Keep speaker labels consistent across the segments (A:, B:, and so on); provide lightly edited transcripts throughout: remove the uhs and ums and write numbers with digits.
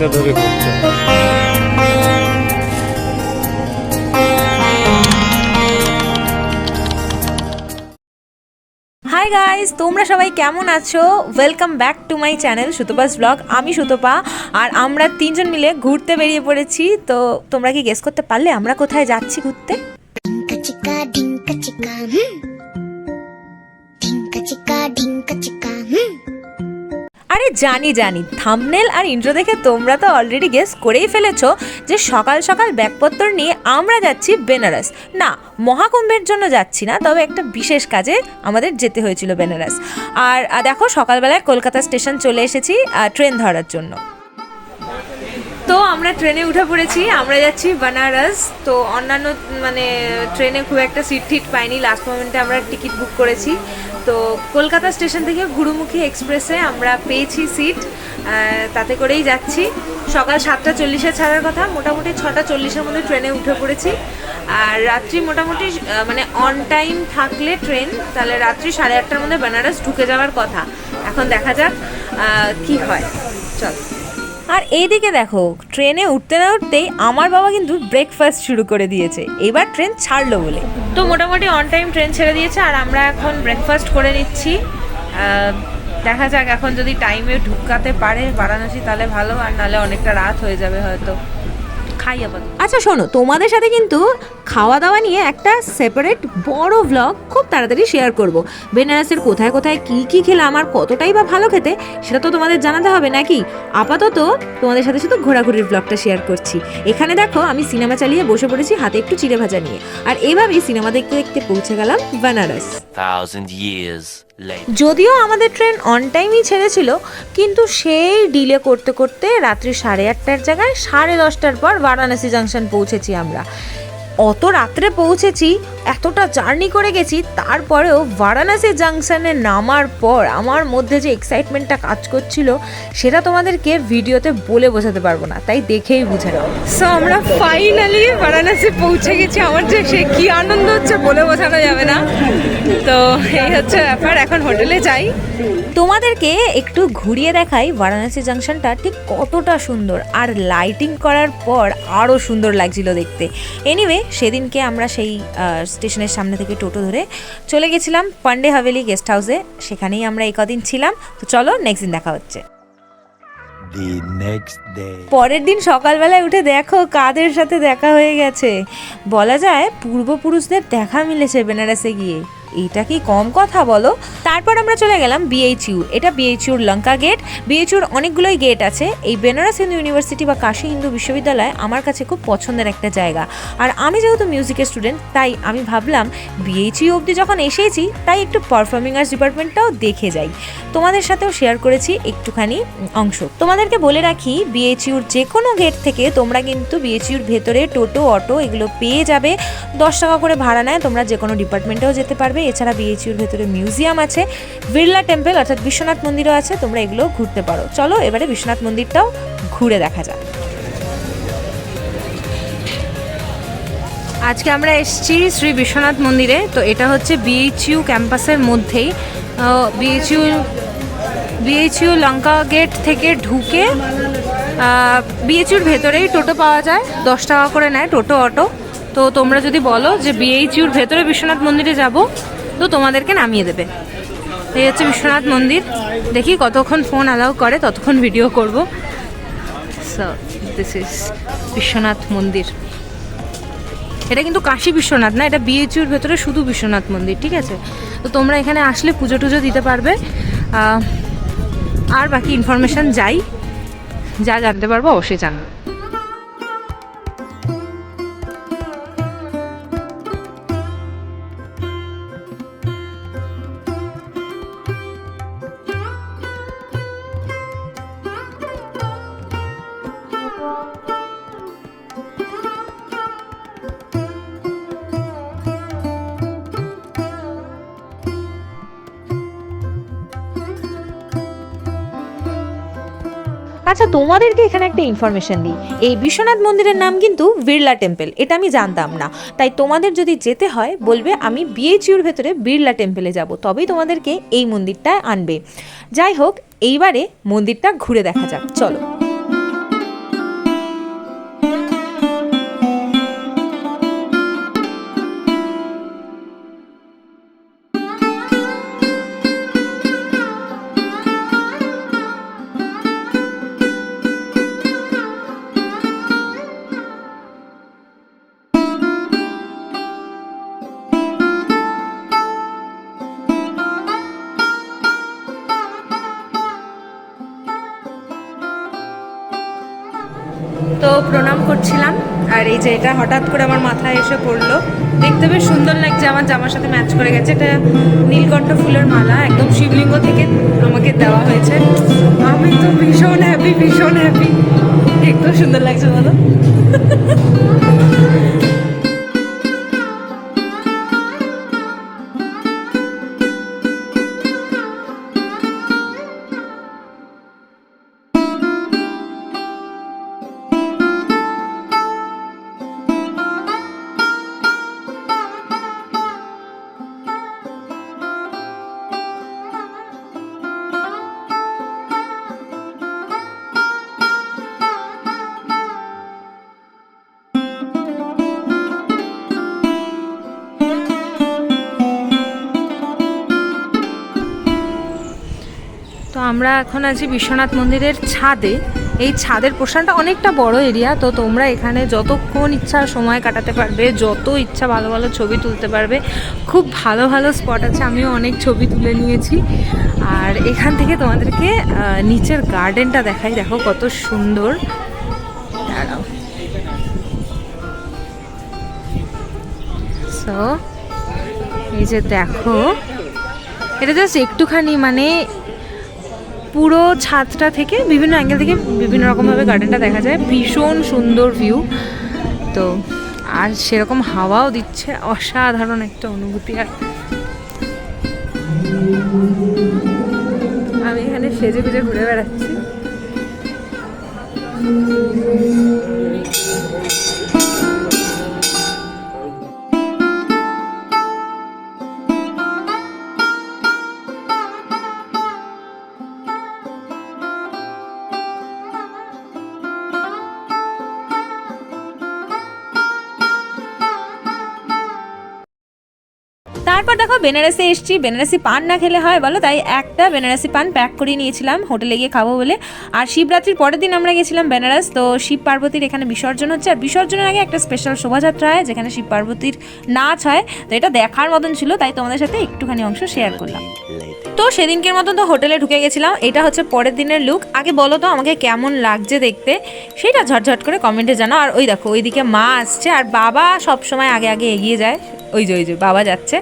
A: ঘন্টা ধরে ঘুরতে হয়।
B: হাই গাইস, তোমরা সবাই কেমন আছো? Welcome back to my channel Sutapa's blog. আমি সুতপা, আর আমরা তিনজন মিলে ঘুরতে বেরিয়ে পড়েছি। তো তোমরা কি গেস করতে পারলে আমরা কোথায় যাচ্ছি ঘুরতে? আরে জানি থাম্বনেল আর ইন্ট্রো দেখে তোমরা তো অলরেডি গেস করেই ফেলেছো যে সকাল সকাল ব্যাগপত্র নিয়ে আমরা যাচ্ছি বেনারস। না, মহাকুম্ভের জন্য যাচ্ছি না, তবে একটা বিশেষ কাজে আমাদের যেতে হয়েছিল বেনারস। আর দেখো সকালবেলায় কলকাতা স্টেশন চলে এসেছি ট্রেন ধরার জন্য। তো আমরা ট্রেনে উঠে পড়েছি, আমরা যাচ্ছি বেনারস। তো অন্যান্য ট্রেনে খুব একটা সিট টিট পাইনি, লাস্ট মোমেন্টে আমরা টিকিট বুক করেছি। তো কলকাতা স্টেশন থেকে গুরুমুখী এক্সপ্রেসে আমরা পেয়েছি সিট, তাতে করেই যাচ্ছি। সকাল 7:40 ছাড়ার কথা, মোটামুটি 6:40 মধ্যে ট্রেনে উঠে পড়েছি। আর রাত্রি মোটামুটি অন টাইম থাকলে ট্রেন, তাহলে রাত্রি 8:30টার মধ্যে বেনারস ঢুকে যাওয়ার কথা। এখন দেখা যাক কি হয়, চল। আর এইদিকে দেখো, ট্রেনে উঠতে না উঠতেই আমার বাবা কিন্তু ব্রেকফাস্ট শুরু করে দিয়েছে, এবার ট্রেন ছাড়লো বলে। তো মোটামুটি অন টাইম ট্রেন ছেড়ে দিয়েছে, আর আমরা এখন ব্রেকফাস্ট করে নিচ্ছি। দেখা যাক, এখন যদি টাইমে ঢুকাতে পারে বারাণসী তাহলে ভালো, আর নাহলে অনেকটা রাত হয়ে যাবে হয়তো। খাই আবার। আচ্ছা শোনো, তোমাদের সাথে কিন্তু খাওয়া দাওয়া নিয়ে একটা সেপারেট বড় ভ্লগ খুব তাড়াতাড়ি শেয়ার করব। বেনারসের কোথায় কোথায় কি কি খেলাম আর কতটাই বা ভালো খেতে, সেটা তো তোমাদের জানাতে হবে নাকি। আপাতত তোমাদের সাথে শুধু ঘোরাঘুরির ভ্লগটা শেয়ার করছি। এখানে দেখো আমি সিনেমা চালিয়ে বসে পড়েছি হাতে একটু চিড়ে ভাজা নিয়ে, আর এভাবেই সিনেমা দেখতে দেখতে পৌঁছে গেলাম বেনারস। যদিও আমাদের ট্রেন অন টাইমই ছেড়েছিল, কিন্তু সেই ডিলে করতে করতে রাত্রি 8:30টার জায়গায় 10:30টার পর বারাণসী জাংশন পৌঁছেছি আমরা। অত রাত্রে পৌঁছেছি, এতটা জার্নি করে গেছি, তারপরেও বারাণসী জাংশনে নামার পর আমার মধ্যে যে এক্সাইটমেন্টটা কাজ করছিল সেটা তোমাদেরকে ভিডিওতে বলে বোঝাতে পারবো না, তাই দেখেই বুঝে নাও। সো আমরা ফাইনালি বারাণসী পৌঁছে গেছি। আমার যে সে কি আনন্দ হচ্ছে বলে বোঝানো যাবে না। তো এই হচ্ছে ব্যাপার, এখন হোটেলে যাই। তোমাদেরকে একটু ঘুরিয়ে দেখাই বারাণসী জাংশনটা ঠিক কতটা সুন্দর, আর লাইটিং করার পর আরও সুন্দর লাগছিল দেখতে। এনিওয়ে, সেদিনকে আমরা সেই স্টেশনের সামনে থেকে টোটো ধরে চলে গেছিলাম পান্ডে হাভেলি গেস্ট হাউসে, সেখানেই আমরা এই কদিন ছিলাম। তো চলো নেক্সট দিন দেখা হচ্ছে। পরের দিন সকালবেলায় উঠে দেখো কাদের সাথে দেখা হয়ে গেছে। বলা যায় পূর্বপুরুষদের দেখা মিলেছে বেনারসে গিয়ে, এইটা কি কম কথা বলো। তারপর আমরা চলে গেলাম বিএইচইউ। এটা বিএইচইউর লঙ্কা গেট। বিএইচইউর অনেকগুলোই গেট আছে। এই বেনারস হিন্দু ইউনিভার্সিটি বা কাশী হিন্দু বিশ্ববিদ্যালয় আমার কাছে খুব পছন্দের একটা জায়গা। আর আমি যেহেতু মিউজিকের স্টুডেন্ট, তাই আমি ভাবলাম বিএইচইউ অবধি যখন এসেছি, তাই একটু পারফর্মিং আর্টস ডিপার্টমেন্টটাও দেখে যাই। তোমাদের সাথেও শেয়ার করেছি একটুখানি অংশ। তোমাদেরকে বলে রাখি, বিএইচইউর যে কোনো গেট থেকে তোমরা কিন্তু বিএইচইউর ভেতরে টোটো, অটো এগুলো পেয়ে যাবে। 10 টাকা করে ভাড়া নেয়, তোমরা যে কোনো ডিপার্টমেন্টেও যেতে পারবে। এছাড়া বিএইচইউর ভেতরে মিউজিয়াম আছে, বিড়লা টেম্পল অর্থাৎ বিশ্বনাথ মন্দিরও আছে, তোমরা এগুলো ঘুরতে পারো। চলো এবারে বিশ্বনাথ মন্দিরটাও ঘুরে দেখা যাক। আজকে আমরা এসেছি শ্রী বিশ্বনাথ মন্দিরে। তো এটা হচ্ছে বিএইচইউ ক্যাম্পাসের মধ্যেই। বিএইচইউ লঙ্কা গেট থেকে ঢুকে বিএইচইউর ভেতরেই টোটো পাওয়া যায়, 10 টাকা করে নেয় টোটো, অটো। তো তোমরা যদি বলো যে বিএইচইউর ভেতরে বিশ্বনাথ মন্দিরে যাব, তো তোমাদেরকে নামিয়ে দেবে। এই হচ্ছে বিশ্বনাথ মন্দির। দেখি কতক্ষণ ফোন অ্যালাউ করে, ততক্ষণ ভিডিও করব। সো দিস ইজ বিশ্বনাথ মন্দির। এটা কিন্তু কাশী বিশ্বনাথ না, এটা বিএইচইউর ভেতরে শুধু বিশ্বনাথ মন্দির, ঠিক আছে। তো তোমরা এখানে আসলে পুজো টুজো দিতে পারবে। আর বাকি ইনফরমেশান যা জানতে পারবো অবশ্যই জানবো। আচ্ছা, তোমাদেরকে এখানে একটা ইনফরমেশন দিই। এই বিশ্বনাথ মন্দিরের নাম কিন্তু বিড়লা টেম্পল, এটা আমি জানতাম না। তাই তোমাদের যদি যেতে হয় বলবে আমি বিএইচইউর ভেতরে বিড়লা টেম্পলে যাব, তবেই তোমাদেরকে এই মন্দিরটায় আনবে। যাই হোক, এইবারে মন্দিরটা ঘুরে দেখা যাক, চলো। তো প্রণাম করছিলাম, আর এই যে এটা হঠাৎ করে আমার মাথায় এসে পড়লো, দেখতে বেশ সুন্দর লাগছে, আমার জামার সাথে ম্যাচ করে গেছে। এটা নীলকণ্ঠ ফুলের মালা, একদম শিবলিঙ্গ থেকে আমাকে দেওয়া হয়েছে। আমি তো ভীষণ হ্যাপি, ভীষণ হ্যাপি। একদম সুন্দর লাগছে বলো। তো আমরা এখন আছি বিশ্বনাথ মন্দিরের ছাদে। এই ছাদের পোর্শনটা অনেকটা বড় এরিয়া, তো তোমরা এখানে যতক্ষণ ইচ্ছা সময় কাটাতে পারবে, যত ইচ্ছা ভালো ভালো ছবি তুলতে পারবে। খুব ভালো ভালো স্পট আছে, আমিও অনেক ছবি তুলে নিয়েছি। আর এখান থেকে তোমাদেরকে নিচের গার্ডেনটা দেখাই, দেখো কত সুন্দর। দাঁড়াও, সো এই যে দেখো, এটা জাস্ট একটুখানি মানে পুরো ছাদটা থেকে বিভিন্ন অ্যাঙ্গেল থেকে বিভিন্ন রকমভাবে গার্ডেনটা দেখা যায়, ভীষণ সুন্দর ভিউ। তো আর সেরকম হাওয়াও দিচ্ছে, অসাধারণ একটা অনুভূতি। আর আমি এখানে সেজে গুজে ঘুরে বেড়াচ্ছি। তারপর দেখো বেনারসে এসেছি, বেনারসি পান না খেলে হয় বলো, তাই একটা বেনারসি পান প্যাক করে নিয়েছিলাম হোটেলে গিয়ে খাবো বলে। আর শিবরাত্রির পরের দিন আমরা গেছিলাম বেনারস। তো শিব পার্বতীর এখানে বিসর্জন হচ্ছে, আর বিসর্জনের আগে একটা স্পেশাল শোভাযাত্রা হয় যেখানে শিব পার্বতীর নাচ হয়। তো এটা দেখার মতন ছিল, তাই তোমাদের সাথে একটুখানি অংশ শেয়ার করলাম। তো সেদিনকের মতন তো হোটেলে ঢুকে গেছিলাম। এটা হচ্ছে পরের দিনের লুক। আগে বলো তো আমাকে কেমন লাগছে দেখতে, সেটা ঝটঝট করে কমেন্টে জানাও। আর ওই দেখো ওইদিকে মা আসছে, আর বাবা সবসময় আগে আগে এগিয়ে যায়। ওই যে বাবা যাচ্ছে।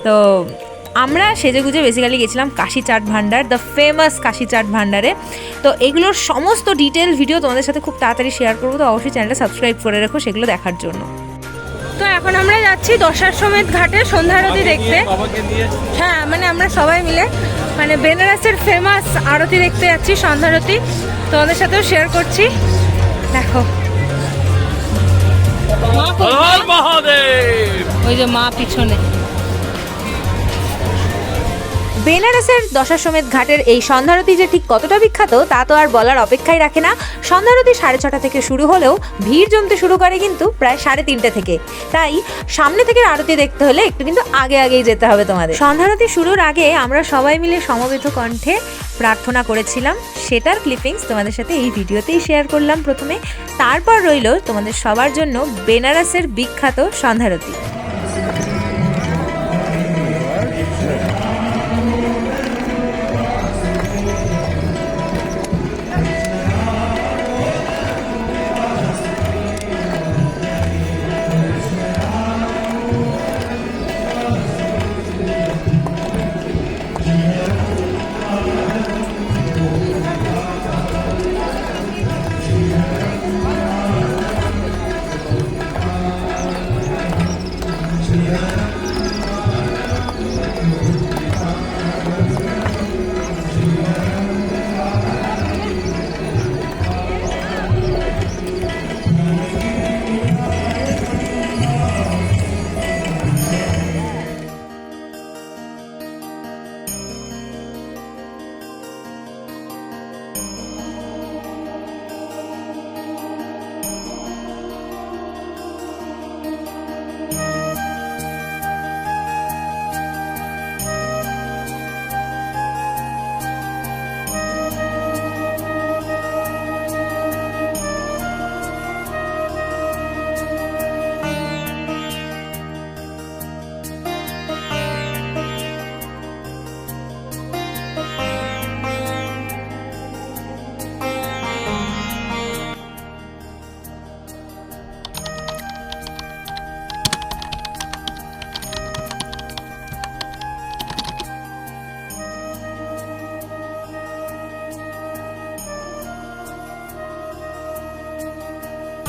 B: তো আমরা সেজেগুজে বেসিক্যালি গেছিলাম কাশি চাট ভান্ডার, দ্য ফেমাস কাশি চাট ভান্ডারে। তো এগুলোর সমস্ত ডিটেল ভিডিও তোমাদের সাথে খুব তাড়াতাড়ি শেয়ার করবো, তো অবশ্যই চ্যানেলটা সাবস্ক্রাইব করে রেখো সেগুলো দেখার জন্য। তো এখন আমরা যাচ্ছি দশাশ্বমেধ ঘাটে সন্ধ্যারতি দেখতে। হ্যাঁ, মানে আমরা সবাই মিলে মানে বেনারসের ফেমাস আরতি দেখতে যাচ্ছি, সন্ধ্যারতি। তোমাদের সাথেও শেয়ার করছি, দেখো। ওই যে মা পিছনে। বেনারসের দশাশ্বমেধ ঘাটের এই সন্ধ্যারতি যে ঠিক কতটা বিখ্যাত তা তো আর বলার অপেক্ষাই রাখে না। সন্ধ্যারতি 6:30 থেকে শুরু হলেও ভিড় জমতে শুরু করে কিন্তু প্রায় 3:30 থেকে। তাই সামনে থেকে আরতি দেখতে হলে একটু কিন্তু আগেই যেতে হবে তোমাদের। সন্ধ্যারতি শুরুর আগে আমরা সবাই মিলে সমবেত কণ্ঠে প্রার্থনা করেছিলাম, সেটার ক্লিপিংস তোমাদের সাথে এই ভিডিওতেই শেয়ার করলাম প্রথমে। তারপর রইল তোমাদের সবার জন্য বেনারসের বিখ্যাত সন্ধ্যারতি।